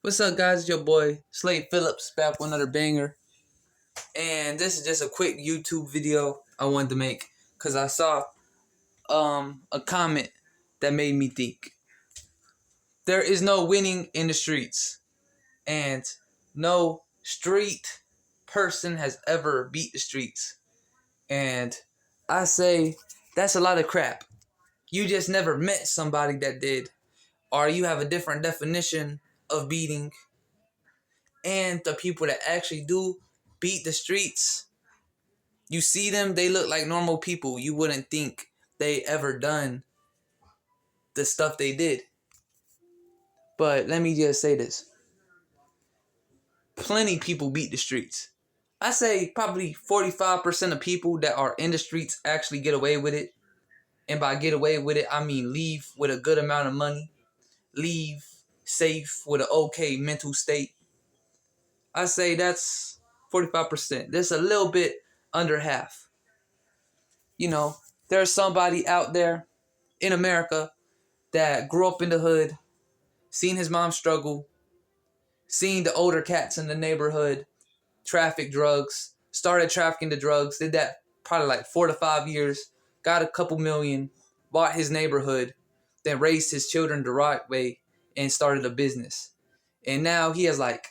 What's up, guys? It's your boy Slade Phillips back with another banger, and this is just a quick YouTube video I wanted to make because I saw a comment that made me think. There is no winning in the streets, and no street person has ever beat the streets. And I say that's a lot of crap. You just never met somebody that did, or you have a different definition of beating. And the people that actually do beat the streets, you see them, they look like normal people. You wouldn't think they ever done the stuff they did. But let me just say this. Plenty people beat the streets. I say probably 45% of people that are in the streets actually get away with it. And by get away with it, I mean leave with a good amount of money. Leave safe with an okay mental state. I say that's 45%. That's a little bit under half. You know, there's somebody out there in America that grew up in the hood, seen his mom struggle, seen the older cats in the neighborhood traffic drugs, started trafficking the drugs, did that probably like 4 to 5 years, got a couple million, bought his neighborhood, then raised his children the right way and started a business. And now he has like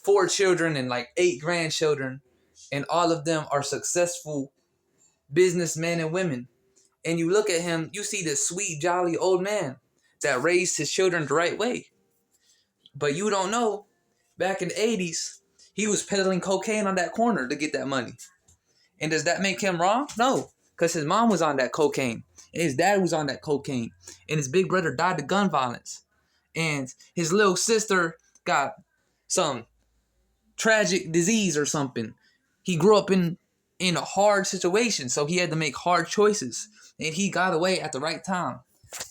4 children and like 8 grandchildren, and all of them are successful businessmen and women. And you look at him, you see this sweet, jolly old man that raised his children the right way. But you don't know, back in the 80s, he was peddling cocaine on that corner to get that money. And does that make him wrong? No, because his mom was on that cocaine, and his dad was on that cocaine, and his big brother died of gun violence, and his little sister got some tragic disease or something. He grew up in a hard situation, so he had to make hard choices, and he got away at the right time.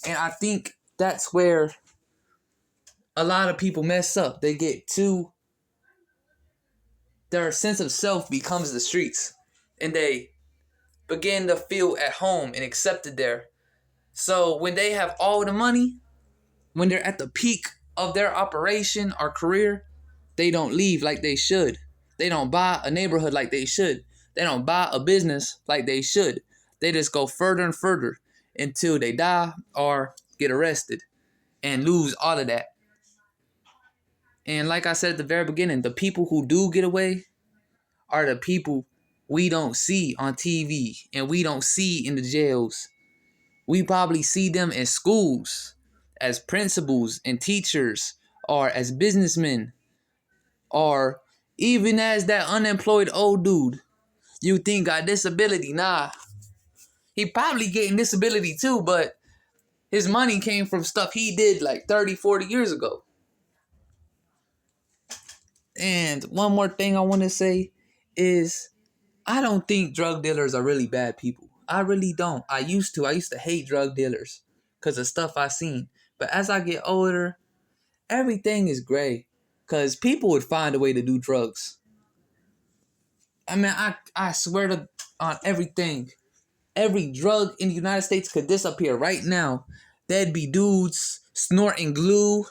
And I think that's where a lot of people mess up. They get too, their sense of self becomes the streets, and they begin to feel at home and accepted there. So when they have all the money, when they're at the peak of their operation or career, they don't leave like they should. They don't buy a neighborhood like they should. They don't buy a business like they should. They just go further and further until they die or get arrested and lose all of that. And like I said at the very beginning, the people who do get away are the people we don't see on TV and we don't see in the jails. We probably see them in schools as principals and teachers, or as businessmen, or even as that unemployed old dude you think got disability. Nah, he probably getting disability too, but his money came from stuff he did like 30, 40 years ago. And one more thing I want to say is I don't think drug dealers are really bad people. I really don't. I used to hate drug dealers because of stuff I seen. But as I get older, everything is gray because people would find a way to do drugs. I mean, I swear to on everything. Every drug in the United States could disappear right now. There'd be dudes snorting glue,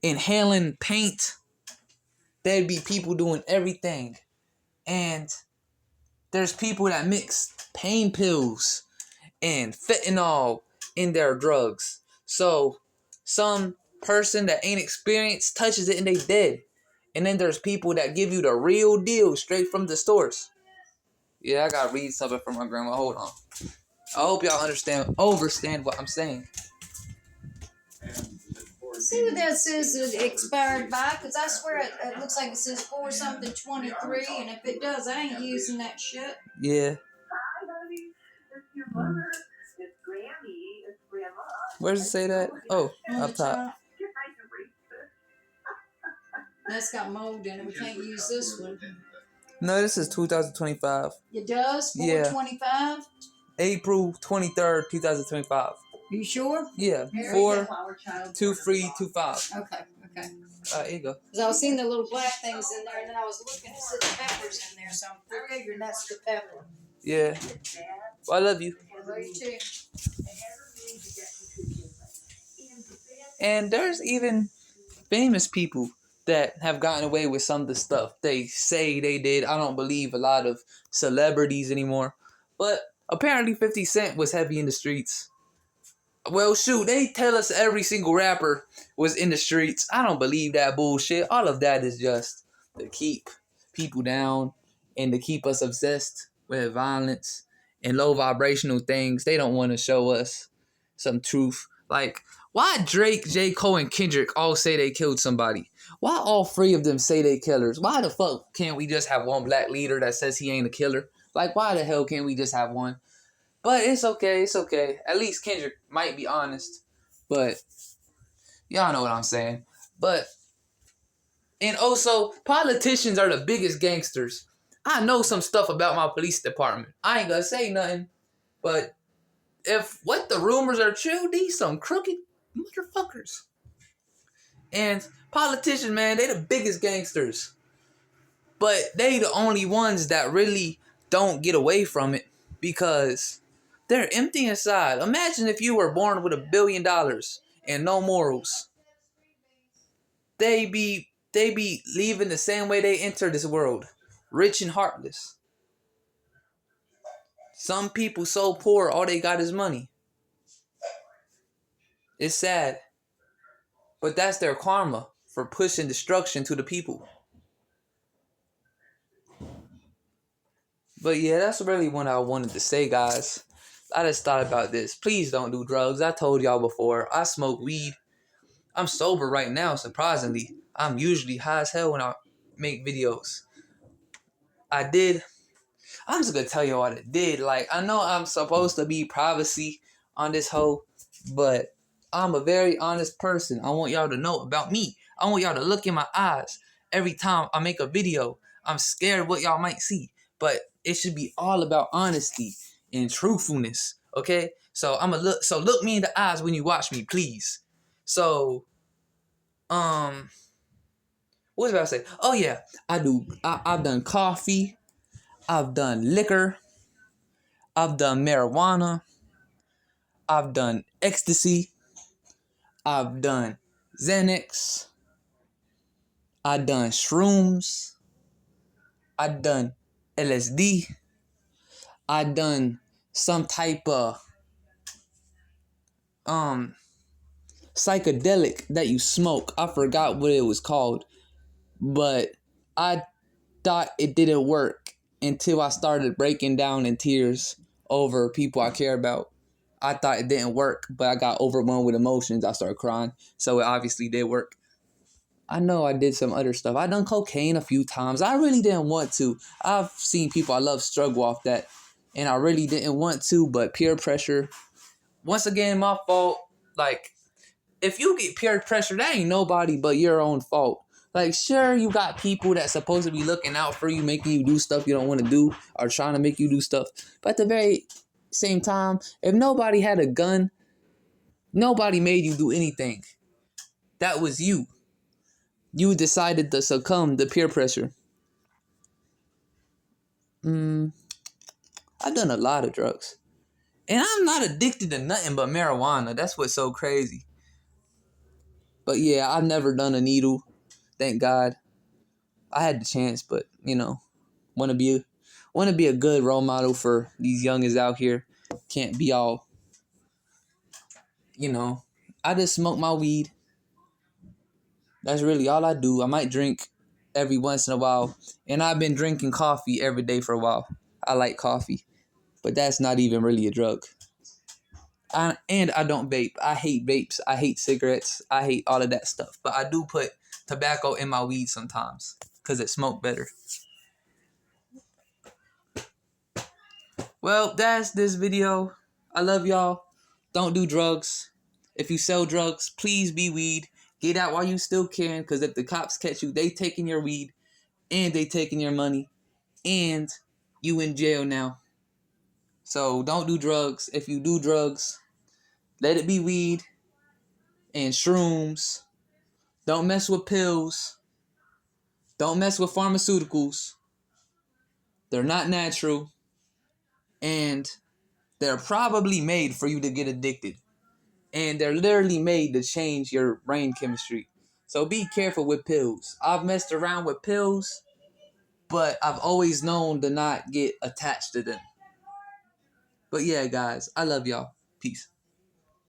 inhaling paint. There'd be people doing everything. And there's people that mix pain pills and fentanyl in their drugs. So some person that ain't experienced touches it and they dead. And then there's people that give you the real deal straight from the stores. Yeah, I gotta read something from my grandma. Hold on. I hope y'all overstand what I'm saying. See what that says it expired by? Because I swear it looks like it says 4 something 23, and if it does, I ain't using that shit. Yeah. Hi, honey. It's your mother. It's Grammy. It's Grandma. Where does it say that? Oh, up top. That's got mold in it. We can't use this one. No, this is 2025. It does? Yeah. 425? April 23rd, 2025. You sure? Yeah. Here, 42325. Okay. Here you go. Because I was seeing the little black things in there, and then I was looking to see the peppers in there, so I'm figuring that's the pepper. Yeah. Well, I love you. I love you too. And there's even famous people that have gotten away with some of the stuff they say they did. I don't believe a lot of celebrities anymore. But apparently 50 Cent was heavy in the streets. Well, shoot, they tell us every single rapper was in the streets. I don't believe that bullshit. All of that is just to keep people down and to keep us obsessed with violence and low vibrational things. They don't want to show us some truth. Like, why Drake, J. Cole, and Kendrick all say they killed somebody? Why all three of them say they killers? Why the fuck can't we just have one black leader that says he ain't a killer? Like, why the hell can't we just have one? But it's okay, it's okay. At least Kendrick might be honest. But y'all know what I'm saying. But, and also, politicians are the biggest gangsters. I know some stuff about my police department. I ain't gonna say nothing. But if what the rumors are true, these some crooked motherfuckers. And politicians, man, they the biggest gangsters. But they the only ones that really don't get away from it because they're empty inside. Imagine if you were born with $1 billion and no morals. They be leaving the same way they entered this world, rich and heartless. Some people so poor, all they got is money. It's sad. But that's their karma for pushing destruction to the people. But yeah, that's really what I wanted to say, guys. I just thought about this. Please don't do drugs. I told y'all before, I smoke weed. I'm sober right now, surprisingly. I'm usually high as hell when I make videos. I'm just gonna tell you what I did. Like, I know I'm supposed to be privacy on this hoe, but I'm a very honest person. I want y'all to know about me. I want y'all to look in my eyes every time I make a video. I'm scared what y'all might see, but it should be all about honesty and truthfulness. Okay? So look me in the eyes when you watch me, please. So, what was I about to say? Oh yeah, I've done coffee. I've done liquor. I've done marijuana. I've done ecstasy. I've done Xanax. I've done shrooms. I've done LSD. I've done some type of psychedelic that you smoke. I forgot what it was called, but I thought it didn't work until I started breaking down in tears over people I care about. I thought it didn't work, but I got overwhelmed with emotions. I started crying, so it obviously did work. I know I did some other stuff. I done cocaine a few times. I really didn't want to. I've seen people I love struggle off that, and I really didn't want to, but peer pressure. Once again, my fault. Like, if you get peer pressure, that ain't nobody but your own fault. Like, sure, you got people that's supposed to be looking out for you, making you do stuff you don't want to do, or trying to make you do stuff. But at the very same time, if nobody had a gun, nobody made you do anything. That was you. You decided to succumb to peer pressure. I've done a lot of drugs. And I'm not addicted to nothing but marijuana. That's what's so crazy. But yeah, I've never done a needle. Thank God. I had the chance, but want to be a good role model for these youngins out here. Can't be all, I just smoke my weed. That's really all I do. I might drink every once in a while, and I've been drinking coffee every day for a while. I like coffee, but that's not even really a drug. And I don't vape. I hate vapes. I hate cigarettes. I hate all of that stuff. But I do put tobacco in my weed sometimes because it smoke better. Well, that's this video. I love y'all. Don't do drugs. If you sell drugs, please be weed. Get out while you still can, because if the cops catch you, they taking your weed and they taking your money and you in jail now. So don't do drugs. If you do drugs, let it be weed and shrooms. Don't mess with pills. Don't mess with pharmaceuticals. They're not natural. And they're probably made for you to get addicted. And they're literally made to change your brain chemistry. So be careful with pills. I've messed around with pills, but I've always known to not get attached to them. But yeah, guys, I love y'all. Peace.